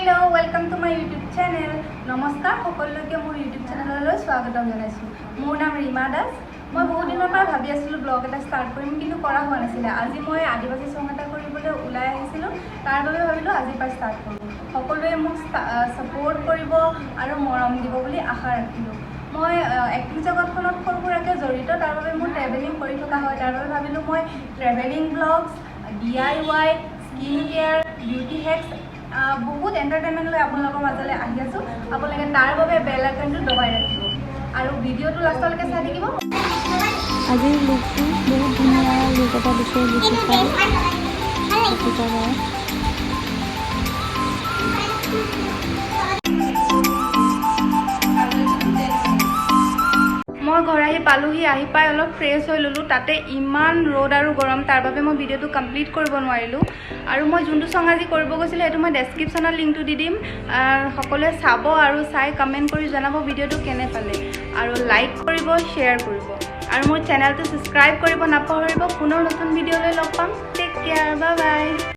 Hello, welcome to my YouTube channel. নমস্কাৰ সকলোকে মোৰ YouTube চেনেললৈ স্বাগতম জনাইছো। মোৰ নাম ৰীমা দাস। মই বহুত দিনৰ পৰা ভাবি আছিলোঁ ব্লগ এটা ষ্টাৰ্ট কৰিম কিন্তু কৰা হোৱা নাছিলে। আজি মই আদিবাসী সং এটা কৰিবলৈ ওলাই আহিছিলোঁ। তাৰ বাবে ভাবিলোঁ আজিৰ পৰা ষ্টাৰ্ট কৰোঁ। সকলোৱে মোক সাপোৰ্ট কৰিব আৰু মৰম দিব বুলি আশা ৰাখিলোঁ। মই এক্টিং জগতখনত সৰু সুৰাকৈ জড়িত, তাৰ বাবে মোৰ ট্ৰেভেলিং কৰি থকা হয়। তাৰ বাবে ভাবিলোঁ মই travelling blogs, DIY, skin care, beauty hex বহুত এণ্টাৰটেইনমেণ্ট লৈ আপোনালোকৰ মাজলৈ আহি আছোঁ। আপোনালোকে তাৰ বাবে বেল আইকনটো দবাই ৰাখিব আৰু ভিডিঅ'টো লাষ্টলৈকে চাই থাকিব। আজিৰ লুকটো বহুত ধুনীয়া লুক এটা দিছে মই ঘৰ আহি পালোহি, আহি পাই অলপ ফ্ৰেছ হৈ ল'লোঁ। তাতে ইমান ৰ'দ আৰু গৰম, তাৰ বাবে মই ভিডিঅ'টো কমপ্লিট কৰিব নোৱাৰিলোঁ। আৰু মই যোনটো চং আজি কৰিব গৈছিলোঁ সেইটো মই ডেছক্ৰিপশ্যনত লিংকটো দি দিম। সকলোৱে চাব আৰু চাই কমেণ্ট কৰি জনাব ভিডিঅ'টো কেনে পালে, আৰু লাইক কৰিব, শ্বেয়াৰ কৰিব, আৰু মোৰ চেনেলটো ছাবস্ক্ৰাইব কৰিব নাপাহৰিব। পুনৰ নতুন ভিডিঅ'লৈ লগ পাম। টেক কেয়াৰ, বাই বাই।